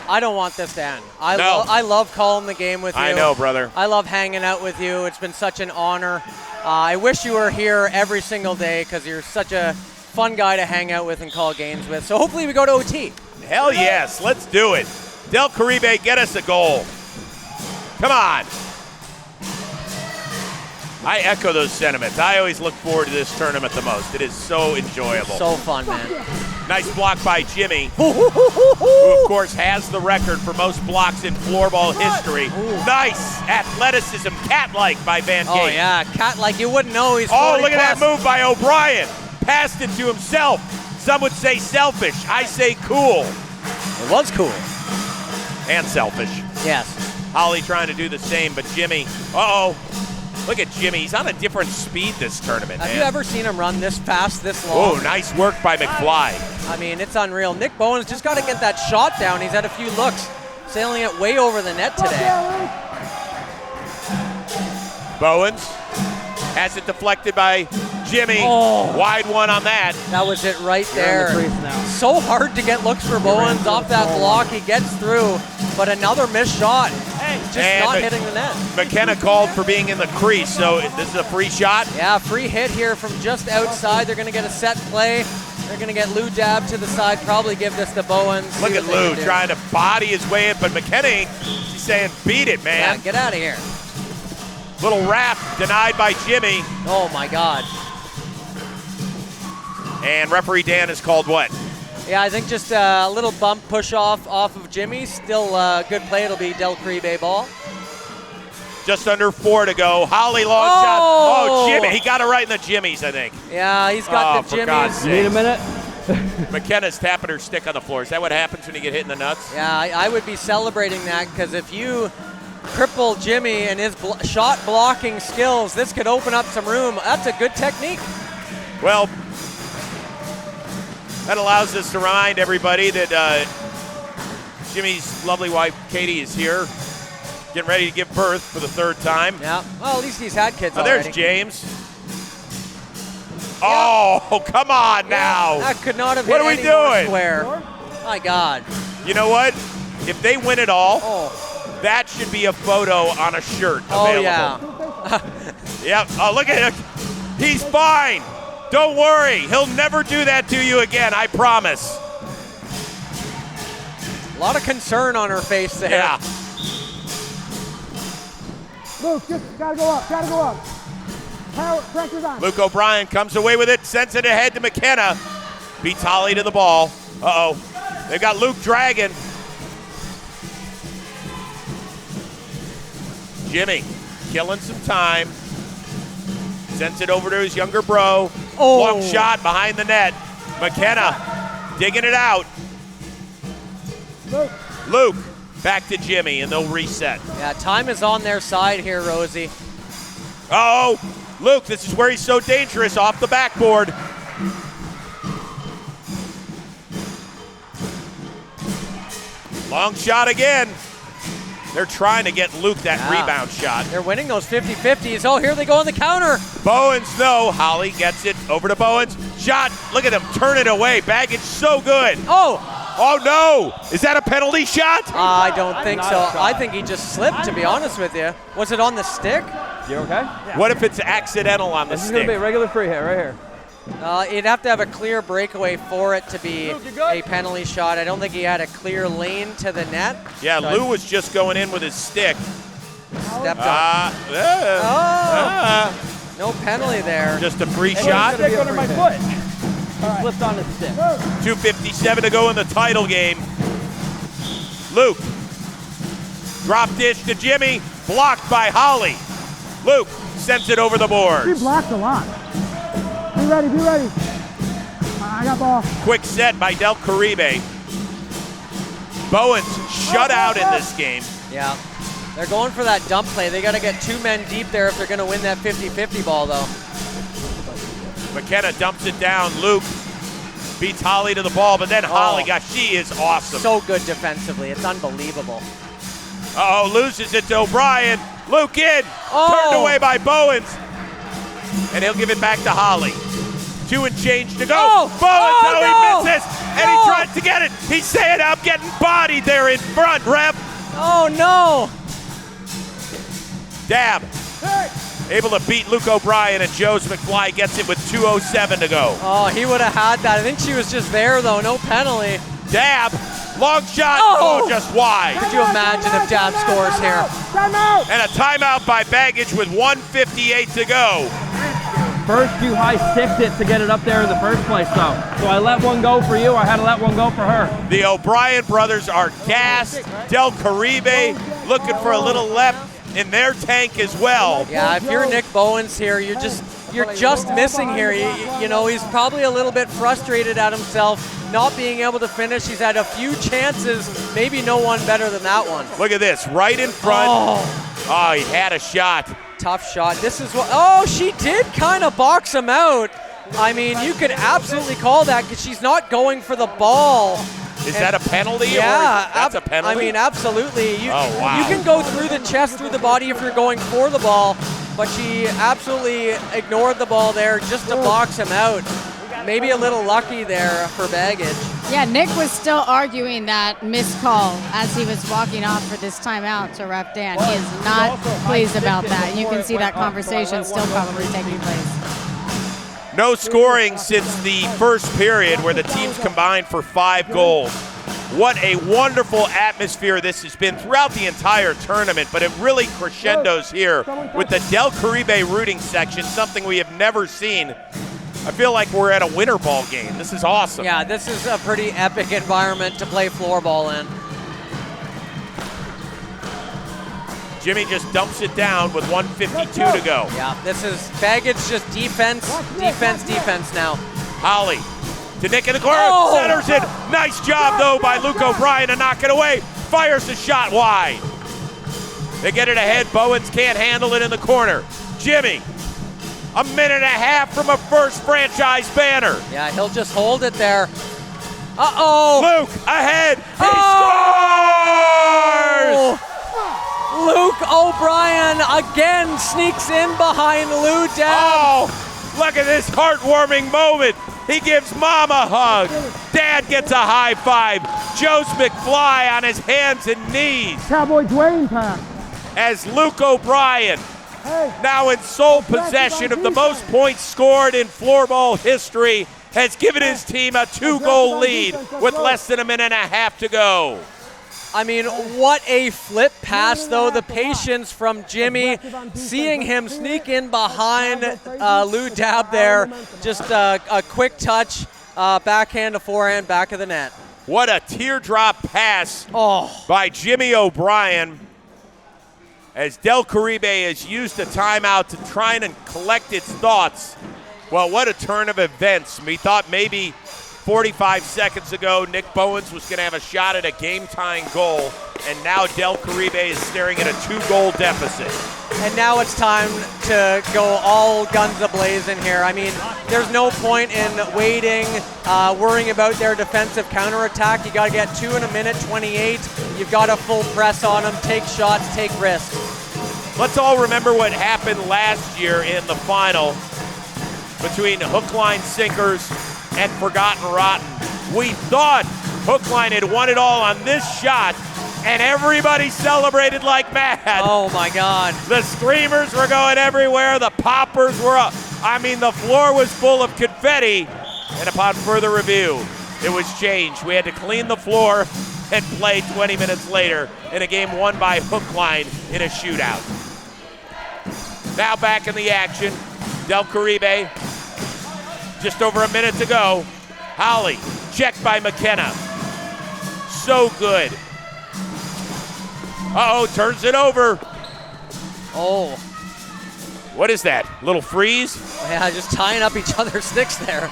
I don't want this to end. I love calling the game with you. I know, brother. I love hanging out with you. It's been such an honor. I wish you were here every single day because you're such a fun guy to hang out with and call games with. So hopefully we go to OT. Hell yes, let's do it. Del Caribe, get us a goal. Come on. I echo those sentiments. I always look forward to this tournament the most. It is so enjoyable. So fun, man. Nice block by Jimmy, who of course has the record for most blocks in floorball history. Nice athleticism, cat-like by Van Gate. Oh yeah, cat-like. You wouldn't know he's 40 Oh, look at that plus. move by O'Brien. Passed it to himself. Some would say selfish. I say cool. It was cool. And selfish. Yes. Holly trying to do the same, but Jimmy, look at Jimmy. He's on a different speed this tournament, Have man. you ever seen him run this fast, this long? Oh, nice work by McFly. I mean, it's unreal. Nick Bowins just got to get that shot down. He's had a few looks, sailing it way over the net today. Bowins has it deflected by Jimmy. Oh. Wide one on that. That was it right there. So hard to get looks for Bowins off that block. He gets through, but another missed shot. Just not hitting the net. Makenna called for being in the crease, so this is a free shot? Yeah, free hit here from just outside. They're going to get a set play. They're going to get Lou Dab to the side, probably give this to Bowins. Look at Lou trying to body his way in, but Makenna, she's saying, beat it, man. Yeah, get out of here. Little wrap denied by Jimmy. Oh, my God. And referee Dan has called what? Yeah, I think just a little bump push off of Jimmy. Still good play. It'll be Del Karibe ball. Just under 4 to go. Holly long shot. Oh, Jimmy. He got it right in the jimmies, I think. Yeah, he's got the jimmies. You need a minute? McKenna's tapping her stick on the floor. Is that what happens when you get hit in the nuts? Yeah, I would be celebrating that because if you cripple Jimmy and his shot blocking skills, this could open up some room. That's a good technique. Well, that allows us to remind everybody that Jimmy's lovely wife, Katie, is here, getting ready to give birth for the 3rd time. Yeah, well, at least he's had kids already. There's James. Yeah. Oh, come on now. That could not have What been are we doing? Square. My God. You know what? If they win it all, that should be a photo on a shirt available. Oh, yeah. Yep. Oh, look at it. He's fine. Don't worry. He'll never do that to you again, I promise. A lot of concern on her face there. Yeah. Luke, just gotta go up, gotta go up. Power, pressure's on. Luke O'Brien comes away with it, sends it ahead to Makenna. Beats Holly to the ball. Uh-oh. They've got Luke dragging. Jimmy killing some time. Sends it over to his younger bro. Oh. Long shot behind the net. Makenna digging it out. Luke back to Jimmy, and they'll reset. Yeah, time is on their side here, Rosie. Oh, Luke, this is where he's so dangerous, off the backboard. Long shot again. They're trying to get Luke that rebound shot. They're winning those 50-50s. Oh, here they go on the counter. Bowins, no. Holly gets it over to Bowins. Shot. Look at him turn it away. Baggage so good. Oh, no. Is that a penalty shot? I don't think so. I think he just slipped, to be honest with you. Was it on the stick? You okay? What if it's accidental on the This is stick? going to be a regular free hit right here. You'd have to have a clear breakaway for it to be a penalty shot. I don't think he had a clear lane to the net. Yeah, So Lou was just going in with his stick. Stepped on. No penalty there. Just a free shot. Stick under my foot. Slipped on the stick. 2:57 to go in the title game. Luke. Drop dish to Jimmy. Blocked by Holly. Luke sends it over the boards. She blocked a lot. Be ready, be ready. I got ball. Quick set by Del Karibe. Bowins shut out in this game. Yeah. They're going for that dump play. They got to get 2 men deep there if they're going to win that 50-50 ball, though. Makenna dumps it down. Luke beats Holly to the ball, but then Holly, gosh, she is awesome. So good defensively. It's unbelievable. Uh-oh, loses it to O'Brien. Luke in. Turned away by Bowins. And he'll give it back to Holly. 2 and change to go. Bowins, he misses. And he tries to get it. He's saying, I'm getting bodied there in front, ref. Oh, no. Dab. Able to beat Luke O'Brien, and Joez McFly gets it with 2:07 to go. Oh, he would have had that. I think she was just there, though. No penalty. Dab. Long shot. Oh, just wide. Could you imagine if Dab scores here? Timeout. And a timeout by Baggage with 1:58 to go. First too high sticked it to get it up there in the first place, though. So I let one go for you. I had to let one go for her. The O'Brien brothers are gassed. Del Karibe looking for a little left in their tank as well. Yeah, if you're Nick Bowins here, you're just missing here. You know, he's probably a little bit frustrated at himself not being able to finish. He's had a few chances, maybe no one better than that one. Look at this, right in front. Oh, he had a shot. Tough shot. This is what, oh, she did kind of box him out. I mean, you could absolutely call that because she's not going for the ball. Is that a penalty? Yeah, that's a penalty? I mean, absolutely. Oh, wow. You can go through the chest, through the body if you're going for the ball, but she absolutely ignored the ball there just to box him out. Maybe a little lucky there for Baggage. Yeah, Nick was still arguing that missed call as he was walking off for this timeout to Ref Dan. He is not pleased about that. You can see that conversation still probably taking place. No scoring since the first period where the teams combined for 5 goals. What a wonderful atmosphere this has been throughout the entire tournament, but it really crescendos here with the Del Caribe rooting section, something we have never seen. I feel like we're at a winter ball game. This is awesome. Yeah, this is a pretty epic environment to play floorball in. Jimmy just dumps it down with 1:52 to go. Yeah, this is Baggage just defense now. Holly to Nick in the corner, centers it. Nice job though by Luke O'Brien to knock it away. Fires the shot wide. They get it ahead. Bowins can't handle it in the corner. Jimmy, a minute and a half from a first franchise banner. Yeah, he'll just hold it there. Uh-oh. Luke ahead. He scores! Luke O'Brien again sneaks in behind Lou Dab. Oh, look at this heartwarming moment. He gives Mom a hug. Dad gets a high five. Joe's McFly on his hands and knees. Cowboy Dwayne pass. As Luke O'Brien, now in sole possession of the most points scored in floorball history, has given his team a 2-goal lead with less than a minute and a half to go. I mean, what a flip pass, though. The patience from Jimmy, seeing him sneak in behind Lou Dab there. Just a quick touch, backhand to forehand, back of the net. What a teardrop pass by Jimmy O'Brien, as Del Caribe has used a timeout to try and collect its thoughts. Well, what a turn of events. We thought maybe 45 seconds ago Nick Bowins was going to have a shot at a game-tying goal, and now Del Caribe is staring at a 2-goal deficit. And now it's time to go all guns a-blazing here. I mean, there's no point in waiting, worrying about their defensive counterattack. You got to get 2 in a minute 28. You've got to full press on them, take shots, take risks. Let's all remember what happened last year in the final between hook, line, sinkers and Forgotten Rotten. We thought Hookline had won it all on this shot, and everybody celebrated like mad. Oh my God. The screamers were going everywhere. The poppers were up. I mean, the floor was full of confetti, and upon further review, it was changed. We had to clean the floor and play 20 minutes later in a game won by Hookline in a shootout. Now back in the action, Del Caribe. Just over a minute to go. Holly, checked by Makenna. So good. Uh-oh, turns it over. Oh. What is that, little freeze? Yeah, just tying up each other's sticks there.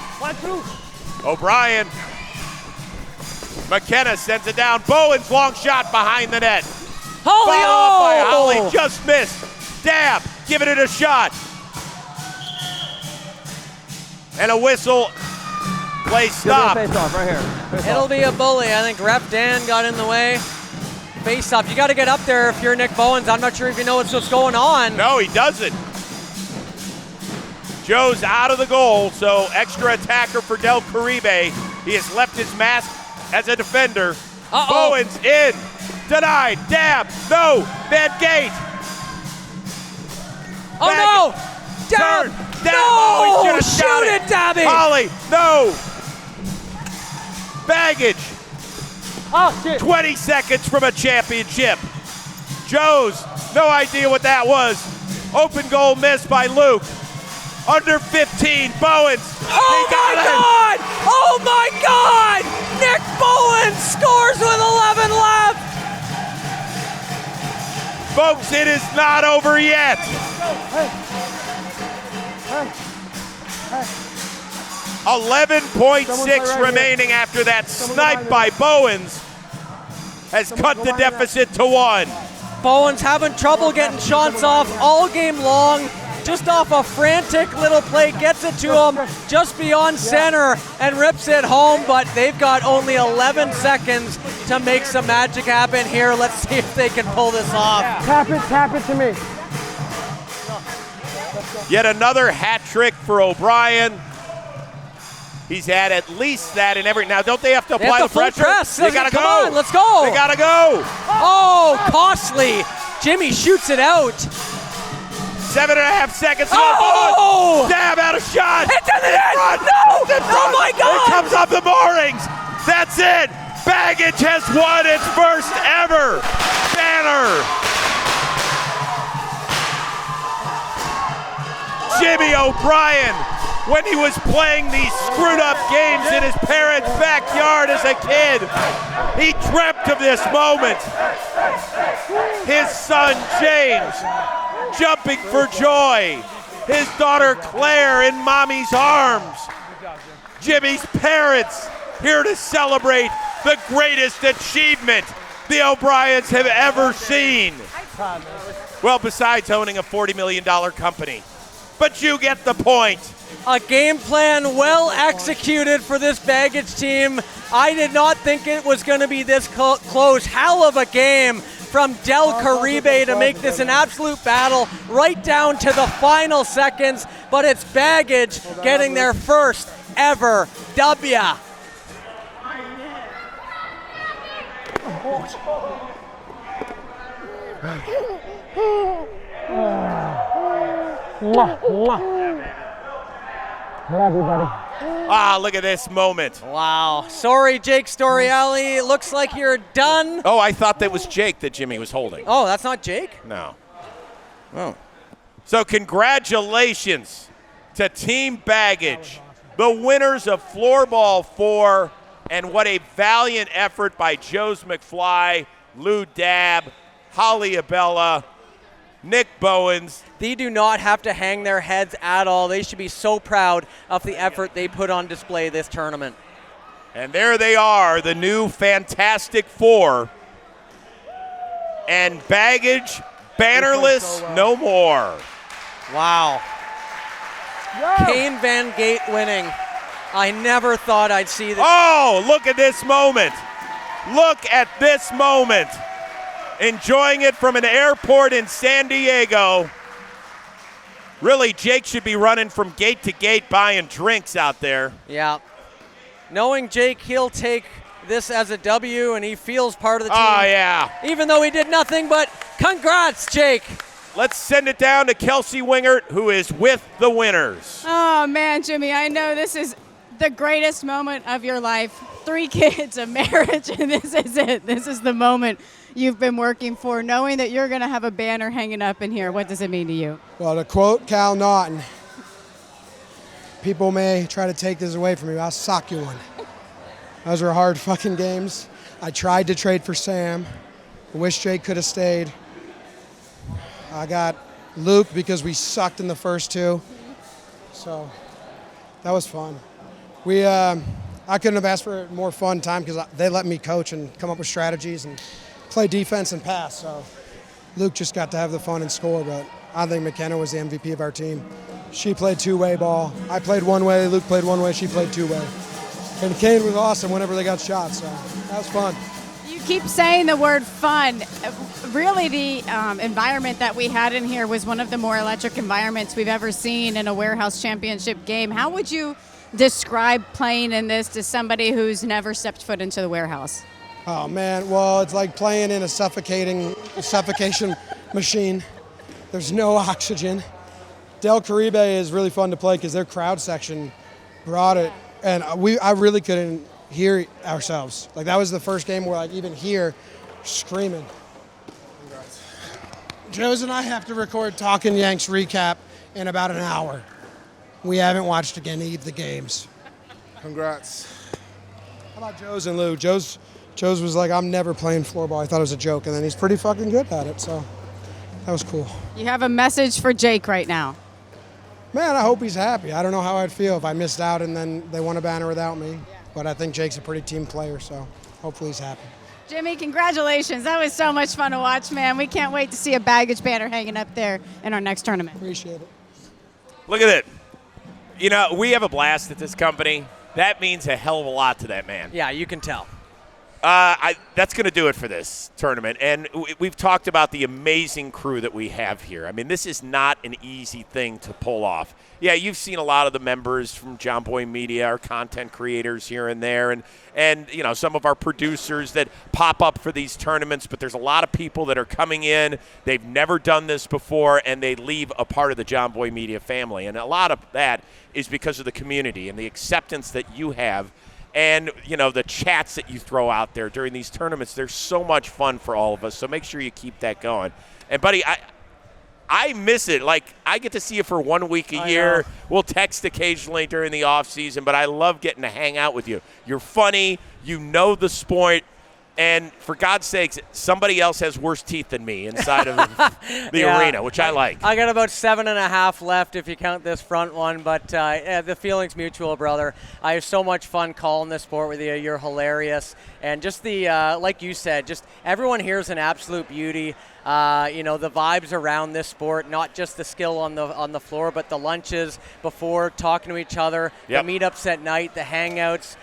O'Brien. Makenna sends it down. Bowins, long shot behind the net. Holly, Follow up by Holly, just missed. Dab, giving it a shot. And a whistle. Play stop. Face off right here. It'll be a bully. I think Rep Dan got in the way. Face off. You got to get up there if you're Nick Bowins. I'm not sure if you know what's going on. No, he doesn't. Joe's out of the goal, so extra attacker for Del Caribe. He has left his mask as a defender. Bowins in. Denied. Dab. No. Bad gate. Oh, no. Dab. Turn. No, oh, shoot it, Dabby! Holly, no! Baggage. Oh, shit. 20 seconds from a championship. Joez, no idea what that was. Open goal missed by Luke. Under 15, Bowins. Oh my God! Oh my God! Nick Bowins scores with 11 left! Folks, it is not over yet. 11.6 remaining after that snipe by Bowins has cut the deficit to 1. Bowins having trouble getting shots off all game long. Just off a frantic little play, gets it to him just beyond center and rips it home, but they've got only 11 seconds to make some magic happen here. Let's see if they can pull this off. Tap it to me. Yet another hat trick for O'Brien. He's had at least that in every. Now, don't they have to apply the pressure? Press. They gotta Come go. on, let's go. They gotta go. Oh, costly. Jimmy shoots it out. 7.5 seconds. Oh! Dab out of shot. It's in the net. Front. No! It's in front. Oh my God! It comes off the moorings. That's it. Baggage has won its first ever banner. Jimmy O'Brien, when he was playing these screwed up games in his parents' backyard as a kid, he dreamt of this moment. His son James jumping for joy. His daughter Claire in mommy's arms. Jimmy's parents here to celebrate the greatest achievement the O'Briens have ever seen. Well, besides owning a $40 million company. But you get the point. A game plan well executed for this baggage team. I did not think it was going to be this close. Hell of a game from Del Caribe to make this an absolute battle right down to the final seconds. But it's baggage getting their first ever W. Everybody. Ah, look at this moment. Wow. Sorry, Jake Storiali. Looks like you're done. Oh, I thought that was Jake that Jimmy was holding. Oh, that's not Jake? No. Oh. So congratulations to Team Baggage, the winners of Floorball 4, and what a valiant effort by Joez McFly, Lou Dab, Holly Abela, Nick Bowins. They do not have to hang their heads at all. They should be so proud of the effort they put on display this tournament. And there they are, the new Fantastic Four. And Baggage, bannerless, no more. Wow. Kane Van Gate winning. I never thought I'd see this. Oh, look at this moment. Look at this moment. Enjoying it from an airport in San Diego. Really, Jake should be running from gate to gate buying drinks out there. Yeah. Knowing Jake, he'll take this as a W, and he feels part of the team. Oh, yeah. Even though he did nothing, but congrats, Jake. Let's send it down to Kelsey Wingert, who is with the winners. Oh, man, Jimmy, I know this is the greatest moment of your life. 3 kids, a marriage, and this is it. This is the moment you've been working for, knowing that you're going to have a banner hanging up in here. What does it mean to you? Well, to quote Cal Naughton, people may try to take this away from me, but I'll sock you one. Those were hard fucking games. I tried to trade for Sam. I wish Jake could have stayed. I got Luke because we sucked in the first 2. So that was fun. I couldn't have asked for a more fun time because they let me coach and come up with strategies and play defense and pass. So Luke just got to have the fun and score, but I think Makenna was the MVP of our team. She played 2-way ball. I played 1-way, Luke played 1-way, she played 2-way. And Kane was awesome whenever they got shots, so that was fun. You keep saying the word fun. Really, the environment that we had in here was one of the more electric environments we've ever seen in a warehouse championship game. How would you describe playing in this to somebody who's never stepped foot into the warehouse? Oh man, well, it's like playing in a suffocation machine. There's no oxygen. Del Caribe is really fun to play because their crowd section brought it, and I really couldn't hear ourselves. Like that was the first game where like even here, screaming. Joez and I have to record Talkin' Yanks recap in about an hour. We haven't watched any of the games. Congrats. How about Joez and Lou? Joez was like, I'm never playing floorball. I thought it was a joke, and then he's pretty fucking good at it, so that was cool. You have a message for Jake right now. Man, I hope he's happy. I don't know how I'd feel if I missed out and then they won a banner without me, but I think Jake's a pretty team player, so hopefully he's happy. Jimmy, congratulations. That was so much fun to watch, man. We can't wait to see a baggage banner hanging up there in our next tournament. Appreciate it. Look at it. You know, we have a blast at this company. That means a hell of a lot to that man. Yeah, you can tell. That's going to do it for this tournament. And we've talked about the amazing crew that we have here. I mean, this is not an easy thing to pull off. Yeah, you've seen a lot of the members from John Boy Media, our content creators here and there, and you know, some of our producers that pop up for these tournaments, but there's a lot of people that are coming in. They've never done this before, and they leave a part of the John Boy Media family. And a lot of that is because of the community and the acceptance that you have. And, you know, the chats that you throw out there during these tournaments, they're so much fun for all of us. So make sure you keep that going. And, buddy, I miss it. Like, I get to see you for 1 week a year. We'll text occasionally during the off season, but I love getting to hang out with you. You're funny. You know the sport. And for God's sakes, somebody else has worse teeth than me inside of the arena, which I like. I got about 7.5 left if you count this front one, but the feeling's mutual, brother. I have so much fun calling this sport with you. You're hilarious. And just the, like you said, just everyone here is an absolute beauty. You know, the vibes around this sport, not just the skill on the floor, but the lunches before, talking to each other, the meetups at night, the hangouts.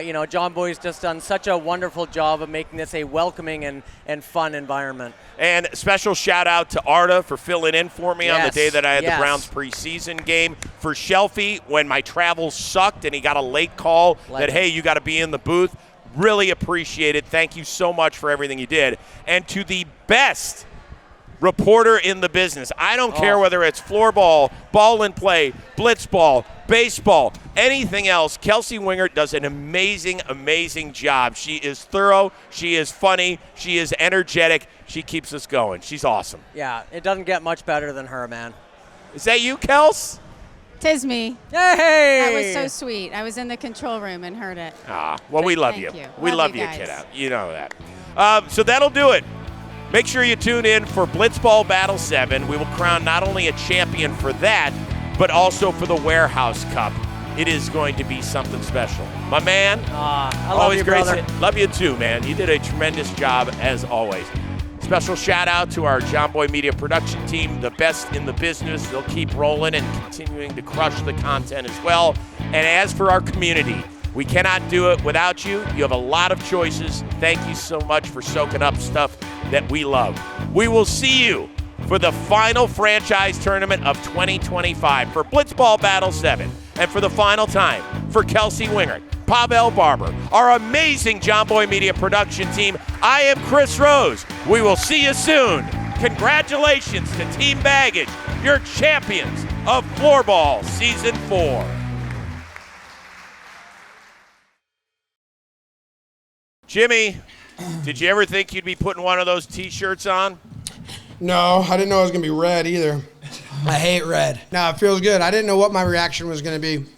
You know, John Boy's just done such a wonderful job of making this a welcoming and fun environment. And special shout out to Arda for filling in for me on the day that I had the Browns preseason game. For Shelfie, when my travels sucked and he got a late call that, hey, you got to be in the booth. Really appreciate it. Thank you so much for everything you did. And to the best reporter in the business, I don't care whether it's floorball, ball and play, blitzball, baseball, anything else, Kelsey Wingert does an amazing, amazing job. She is thorough. She is funny. She is energetic. She keeps us going. She's awesome. Yeah, it doesn't get much better than her, man. Is that you, Kels? Tis me. Hey! That was so sweet. I was in the control room and heard it. Well, we love you. We love you, kiddo. You know that. So that'll do it. Make sure you tune in for Blitzball Battle 7. We will crown not only a champion for that, but also for the Warehouse Cup. It is going to be something special. My man, I love you, brother. Love you too, man. You did a tremendous job as always. Special shout out to our John Boy Media production team, the best in the business. They'll keep rolling and continuing to crush the content as well. And as for our community, we cannot do it without you. You have a lot of choices. Thank you so much for soaking up stuff that we love. We will see you for the final franchise tournament of 2025 for Blitzball Battle 7. And for the final time, for Kelsey Wingert, Pavel Barber, our amazing John Boy Media production team, I am Chris Rose. We will see you soon. Congratulations to Team Baggage, your champions of Floorball Season 4. Jimmy, did you ever think you'd be putting one of those T-shirts on? No, I didn't know it was going to be red either. I hate red. No, it feels good. I didn't know what my reaction was going to be.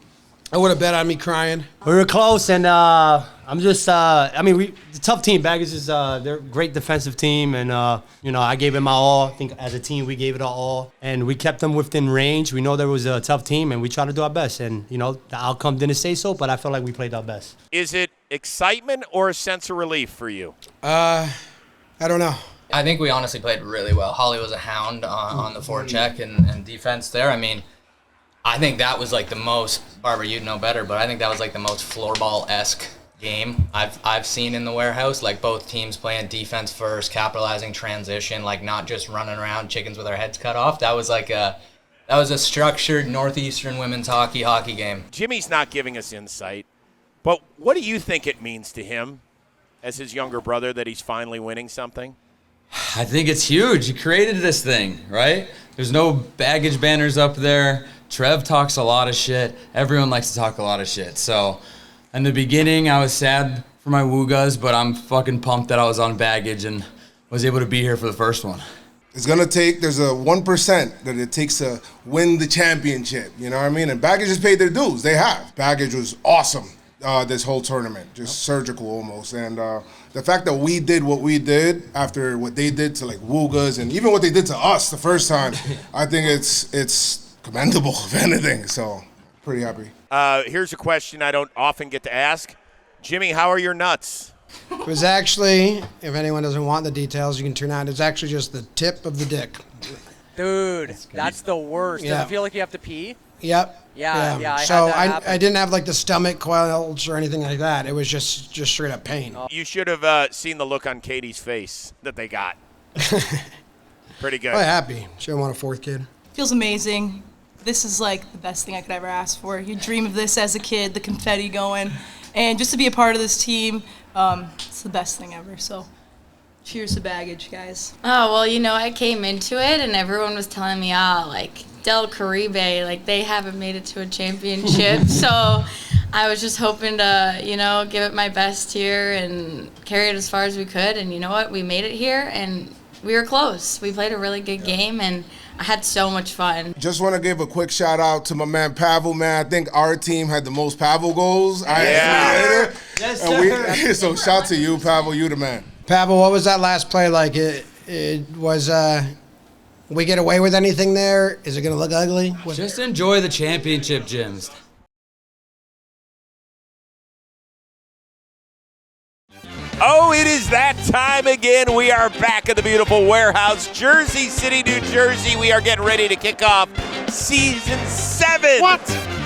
I would have bet on me crying. We were close, and I'm just, the tough team. Baggage is, they're a great defensive team, and, I gave it my all. I think as a team, we gave it our all, and we kept them within range. We know there was a tough team, and we tried to do our best, and, the outcome didn't say so, but I felt like we played our best. Is it excitement or a sense of relief for you? I don't know. I think we honestly played really well. Holly was a hound on the forecheck and defense there. I mean, I think that was like the most, Barber, you'd know better, but I think that was like the most floorball-esque game I've seen in the Warehouse. Like both teams playing defense first, capitalizing transition, like not just running around chickens with our heads cut off. That was a structured Northeastern women's hockey game. Jimmy's not giving us insight, but what do you think it means to him as his younger brother that he's finally winning something? I think it's huge. He created this thing, right? There's no baggage banners up there. Trev talks a lot of shit. Everyone likes to talk a lot of shit. So in the beginning, I was sad for my Woogas, but I'm fucking pumped that I was on baggage and was able to be here for the first one. It's going to take, there's a 1% that it takes to win the championship, you know what I mean? And Baggage has paid their dues. They have. Baggage was awesome this whole tournament, just surgical almost. And the fact that we did what we did after what they did to like Woogas and even what they did to us the first time, I think it's commendable, if anything. So pretty happy. Here's a question I don't often get to ask. Jimmy, how are your nuts? It was actually, if anyone doesn't want the details, you can turn out. It's actually just the tip of the dick. Dude, that's the worst. Does Yeah. it feel like you have to pee? Yep. Yeah, I So had that happen. I didn't have like the stomach coils or anything like that. It was just straight up pain. You should have seen the look on Katie's face that they got. Pretty good. Oh, happy. She want a fourth kid. Feels amazing. This is like the best thing I could ever ask for. You dream of this as a kid, the confetti going, and just to be a part of this team, it's the best thing ever. So cheers to Baggage, guys. Oh, well, you know, I came into it and everyone was telling me, like, Del Caribe, like, they haven't made it to a championship. So I was just hoping to, you know, give it my best here and carry it as far as we could. And you know what? We made it here and we were close. We played a really good game and I had so much fun. Just want to give a quick shout out to my man Pavel, man. I think our team had the most Pavel goals. Yes, sir. So shout to you, Pavel. You the man. Pavel, what was that last play like? It was, we get away with anything there? Is it going to look ugly? Just enjoy the championship, Jims. Oh, it is that time again. We are back at the beautiful warehouse, Jersey City, New Jersey. We are getting ready to kick off Season 7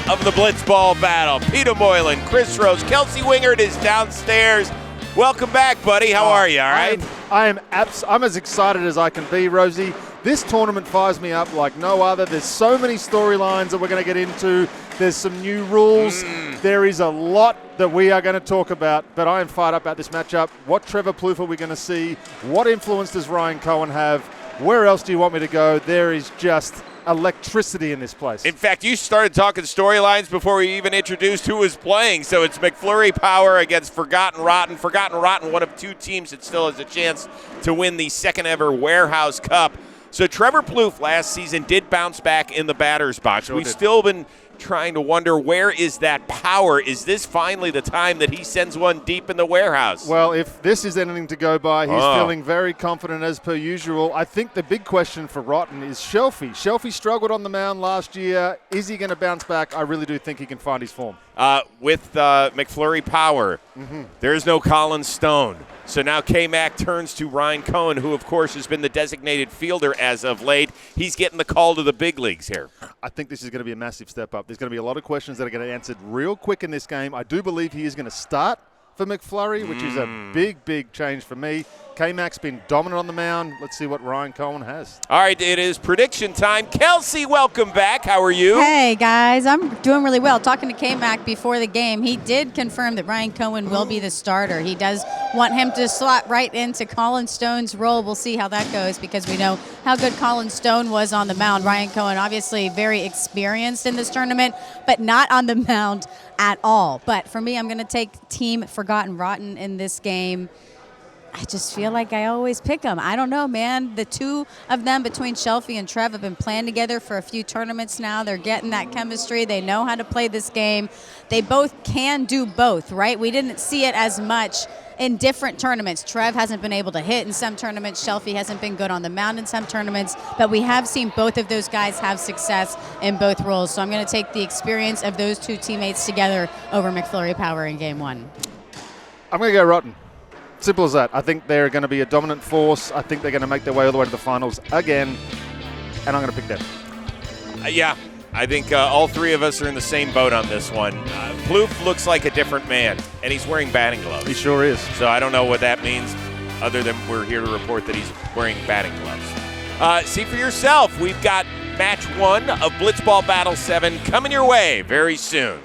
of the Blitzball battle. Peter Moylan, Chris Rose, Kelsey Wingert is downstairs. Welcome back, buddy. How are you, all right? I'm as excited as I can be, Rosie. This tournament fires me up like no other. There's so many storylines that we're going to get into. There's some new rules. There is a lot that we are going to talk about, but I am fired up about this matchup. What Trevor Plouffe are we going to see? What influence does Ryan Cohen have? Where else do you want me to go? There is just electricity in this place. In fact, you started talking storylines before we even introduced who was playing. So it's McFlurry Power against Forgotten Rotten. Forgotten Rotten, one of two teams that still has a chance to win the second ever Warehouse Cup. So Trevor Plouffe last season did bounce back in the batter's box. We've still been trying to wonder, where is that power? Is this finally the time that he sends one deep in the warehouse? Well, if this is anything to go by, he's feeling very confident as per usual. I think the big question for Rotten is Shelfie. Shelfie struggled on the mound last year. Is he going to bounce back? I really do think he can find his form. With McFlurry Power, there's no Colin Stone. So now K-Mac turns to Ryan Cohen, who, of course, has been the designated fielder as of late. He's getting the call to the big leagues here. I think this is going to be a massive step up. There's going to be a lot of questions that are going to be answered real quick in this game. I do believe he is going to start for McFlurry, which is a big, big change for me. K-Mac's been dominant on the mound. Let's see what Ryan Cohen has. All right, it is prediction time. Kelsey, welcome back. How are you? Hey, guys. I'm doing really well. Talking to K-Mac before the game, he did confirm that Ryan Cohen will be the starter. He does want him to slot right into Colin Stone's role. We'll see how that goes because we know how good Colin Stone was on the mound. Ryan Cohen, obviously very experienced in this tournament, but not on the mound at all. But for me, I'm going to take Team Forgotten Rotten in this game. I just feel like I always pick them. I don't know, man. The two of them between Shelfie and Trev have been playing together for a few tournaments now. They're getting that chemistry. They know how to play this game. They both can do both, right? We didn't see it as much in different tournaments. Trev hasn't been able to hit in some tournaments. Shelfie hasn't been good on the mound in some tournaments. But we have seen both of those guys have success in both roles. So I'm going to take the experience of those two teammates together over McFlurry Power in Game 1. I'm going to go Rotten. Simple as that. I think they're going to be a dominant force. I think they're going to make their way all the way to the finals again, and I'm going to pick them. Yeah, I think all three of us are in the same boat on this one. Plouffe looks like a different man, and he's wearing batting gloves. He sure is. So I don't know what that means, other than we're here to report that he's wearing batting gloves. See for yourself. We've got Match 1 of Blitzball Battle 7 coming your way very soon.